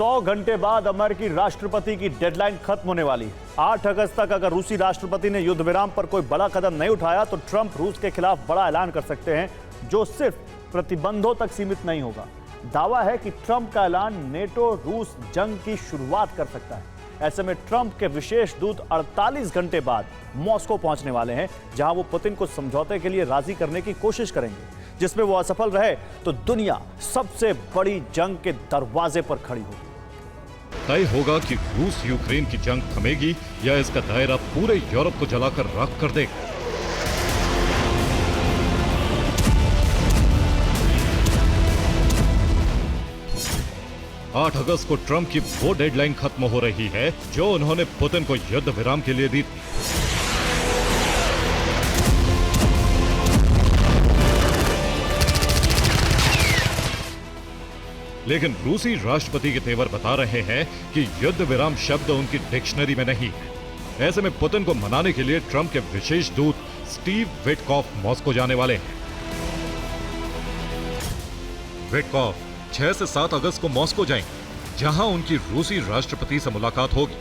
100 घंटे बाद अमेरिकी राष्ट्रपति की डेडलाइन खत्म होने वाली है। 8 अगस्त तक अगर रूसी राष्ट्रपति ने युद्ध विराम पर कोई बड़ा कदम नहीं उठाया तो ट्रंप रूस के खिलाफ बड़ा ऐलान कर सकते हैं, जो सिर्फ प्रतिबंधों तक सीमित नहीं होगा। दावा है कि ट्रंप का ऐलान नेटो रूस जंग की शुरुआत कर सकता है। ऐसे में ट्रंप के विशेष दूत 48 घंटे बाद मॉस्को पहुंचने वाले हैं, जहां वो पुतिन को समझौते के लिए राजी करने की कोशिश करेंगे। जिसमें वो असफल रहे तो दुनिया सबसे बड़ी जंग के दरवाजे पर खड़ी होगी। तय होगा कि रूस यूक्रेन की जंग थमेगी या इसका दायरा पूरे यूरोप को जलाकर राख कर देगा। आठ अगस्त को ट्रंप की वो डेडलाइन खत्म हो रही है जो उन्होंने पुतिन को युद्ध विराम के लिए दी थी। लेकिन रूसी राष्ट्रपति के तेवर बता रहे हैं कि युद्ध विराम शब्द उनकी डिक्शनरी में नहीं है। ऐसे में पुतिन को मनाने के लिए ट्रंप के विशेष दूत स्टीव विटकॉफ मॉस्को जाने वाले हैं। विटकॉफ 6 से 7 अगस्त को मॉस्को जाएंगे, जहां उनकी रूसी राष्ट्रपति से मुलाकात होगी।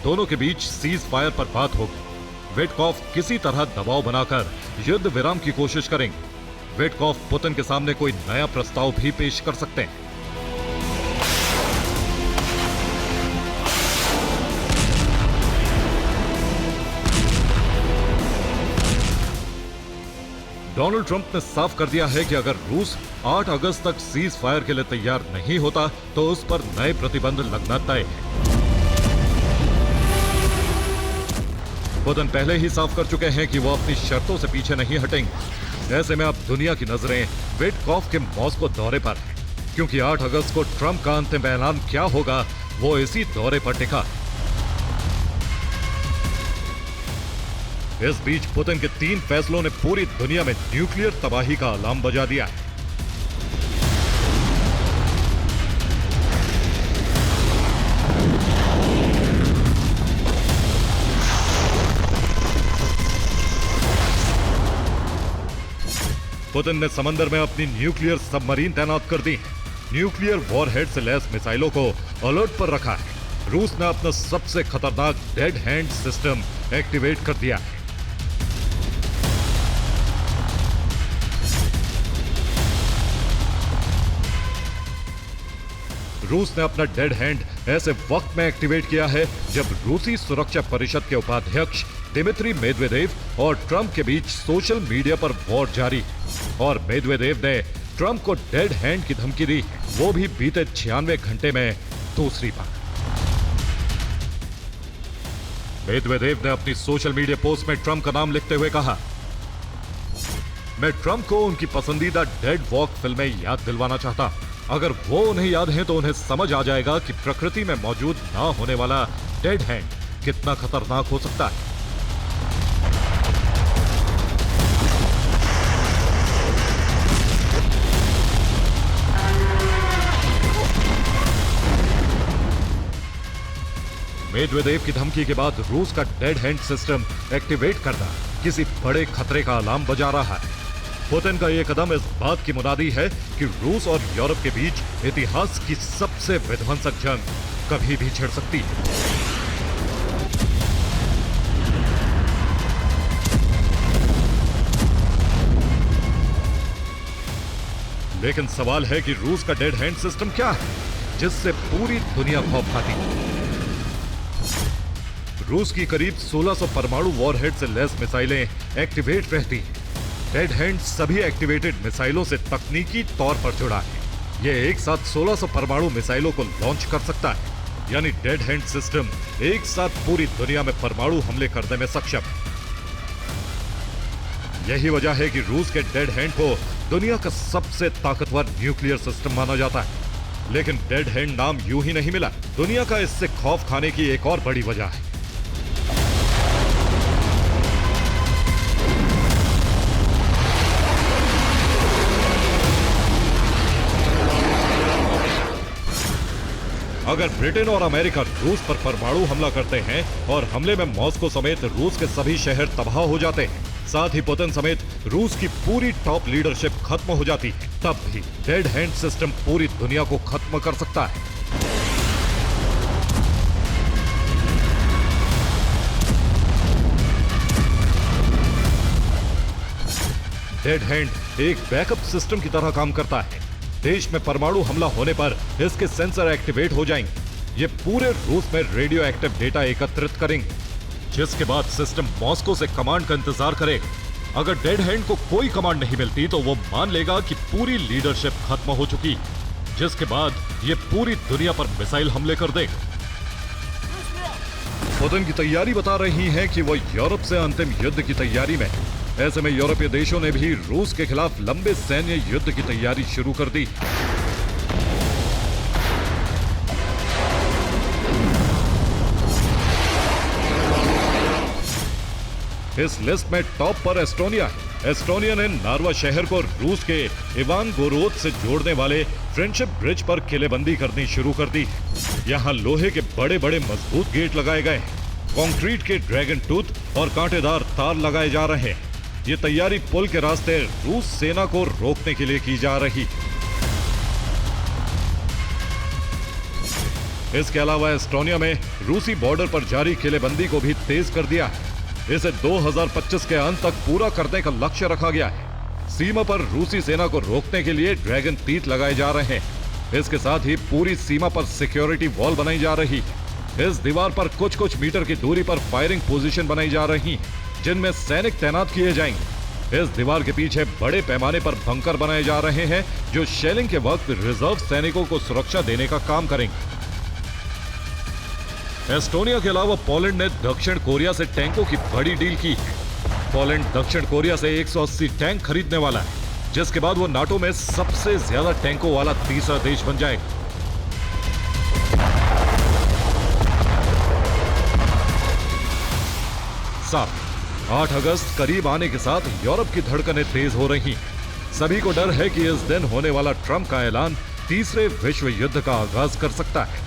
दोनों के बीच सीज फायर पर बात होगी। विटकॉफ किसी तरह दबाव बनाकर युद्ध विराम की कोशिश करेंगे। विटकॉफ पुतिन के सामने कोई नया प्रस्ताव भी पेश कर सकते हैं। डोनाल्ड ट्रंप ने साफ कर दिया है कि अगर रूस 8 अगस्त तक सीज फायर के लिए तैयार नहीं होता तो उस पर नए प्रतिबंध लगना तय है। पुतिन पहले ही साफ कर चुके हैं कि वो अपनी शर्तों से पीछे नहीं हटेंगे। ऐसे में अब दुनिया की नजरें विटकॉफ के मॉस्को दौरे पर है, क्योंकि 8 अगस्त को ट्रंप का अंतिम ऐलान क्या होगा वो इसी दौरे पर टिका है। इस बीच पुतिन के 3 फैसलों ने पूरी दुनिया में न्यूक्लियर तबाही का अलार्म बजा दिया है। पुतिन ने समंदर में अपनी न्यूक्लियर सबमरीन तैनात कर दी है। न्यूक्लियर वॉरहेड से लैस मिसाइलों को अलर्ट पर रखा है। रूस ने अपना सबसे खतरनाक डेड हैंड सिस्टम एक्टिवेट कर दिया है। रूस ने अपना डेड हैंड ऐसे वक्त में एक्टिवेट किया है जब रूसी सुरक्षा परिषद के उपाध्यक्ष दिमित्री मेदवेदेव और ट्रंप के बीच सोशल मीडिया पर वॉर जारी है। और मेदवेदेव ने ट्रंप को डेड हैंड की धमकी दी, वो भी बीते 96 घंटे में दूसरी बार। मेदवेदेव ने अपनी सोशल मीडिया पोस्ट में ट्रंप का नाम लिखते हुए कहा, मैं ट्रंप को उनकी पसंदीदा डेड वॉक फिल्में याद दिलवाना चाहता। अगर वो उन्हें याद है तो उन्हें समझ आ जाएगा कि प्रकृति में मौजूद ना होने वाला डेड हैंड कितना खतरनाक हो सकता है। मेदवेदेव की धमकी के बाद रूस का डेड हैंड सिस्टम एक्टिवेट करना किसी बड़े खतरे का अलार्म बजा रहा है। पुतिन का यह कदम इस बात की मुनादी है कि रूस और यूरोप के बीच इतिहास की सबसे विध्वंसक जंग कभी भी छिड़ सकती है। लेकिन सवाल है कि रूस का डेड हैंड सिस्टम क्या है जिससे पूरी दुनिया खौफ खाती है। रूस की करीब 1600 परमाणु वॉरहेड से लैस मिसाइलें एक्टिवेट रहती हैं। डेड हैंड सभी एक्टिवेटेड मिसाइलों से तकनीकी तौर पर जुड़ा है। यह एक साथ 1600 परमाणु मिसाइलों को लॉन्च कर सकता है, यानी डेड हैंड सिस्टम एक साथ पूरी दुनिया में परमाणु हमले करने में सक्षम है। यही वजह है कि रूस के डेड हैंड को दुनिया का सबसे ताकतवर न्यूक्लियर सिस्टम माना जाता है। लेकिन डेड हैंड नाम यूं ही नहीं मिला। दुनिया का इससे खौफ खाने की एक और बड़ी वजह है। अगर ब्रिटेन और अमेरिका रूस पर परमाणु हमला करते हैं और हमले में मॉस्को समेत रूस के सभी शहर तबाह हो जाते हैं, साथ ही पुतिन समेत रूस की पूरी टॉप लीडरशिप खत्म हो जाती है, तब भी डेड हैंड सिस्टम पूरी दुनिया को खत्म कर सकता है। डेड हैंड एक बैकअप सिस्टम की तरह काम करता है। देश में परमाणु हमला होने पर इसके सेंसर एक्टिवेट हो जाएंगे। ये पूरे रूस में रेडियो एक्टिव डेटा एकत्रित करेंगे, जिसके बाद सिस्टम मॉस्को से कमांड का इंतजार करेगा। अगर डेड हैंड को कोई कमांड नहीं मिलती तो वो मान लेगा कि पूरी लीडरशिप खत्म हो चुकी, जिसके बाद ये पूरी दुनिया पर मिसाइल हमले कर देगा। पुतिन की तैयारी बता रही है कि वो यूरोप से अंतिम युद्ध की तैयारी में। ऐसे में यूरोपीय देशों ने भी रूस के खिलाफ लंबे सैन्य युद्ध की तैयारी शुरू कर दी। इस लिस्ट में टॉप पर एस्टोनिया है। एस्टोनिया ने नार्वा शहर को रूस के इवानगोरोद से जोड़ने वाले फ्रेंडशिप ब्रिज पर किलेबंदी करनी शुरू कर दी। यहाँ लोहे के बड़े बड़े मजबूत गेट लगाए गए हैं, कंक्रीट के ड्रैगन टूथ और कांटेदार तार लगाए जा रहे हैं। ये तैयारी पुल के रास्ते रूस सेना को रोकने के लिए की जा रही। इसके अलावा एस्टोनिया में रूसी बॉर्डर पर जारी किलेबंदी को भी तेज कर दिया है। इसे 2025 के अंत तक पूरा करने का लक्ष्य रखा गया है। सीमा पर रूसी सेना को रोकने के लिए ड्रैगन तीत लगाए जा रहे हैं। इसके साथ ही पूरी सीमा पर सिक्योरिटी वॉल बनाई जा रही है। इस दीवार पर कुछ कुछ मीटर की दूरी पर फायरिंग पोजीशन बनाई जा रही है, जिनमें सैनिक तैनात किए जाएंगे। इस दीवार के पीछे बड़े पैमाने पर बंकर बनाए जा रहे हैं, जो शेलिंग के वक्त रिजर्व सैनिकों को सुरक्षा देने का काम करेंगे। एस्टोनिया के अलावा पोलैंड ने दक्षिण कोरिया से टैंकों की बड़ी डील की। पोलैंड दक्षिण कोरिया से 180 टैंक खरीदने वाला है, जिसके बाद वो नाटो में सबसे ज्यादा टैंकों वाला तीसरा देश बन जाएगा। 8 अगस्त करीब आने के साथ यूरोप की धड़कनें तेज हो रही हैं। सभी को डर है कि इस दिन होने वाला ट्रंप का ऐलान तीसरे विश्व युद्ध का आगाज कर सकता है।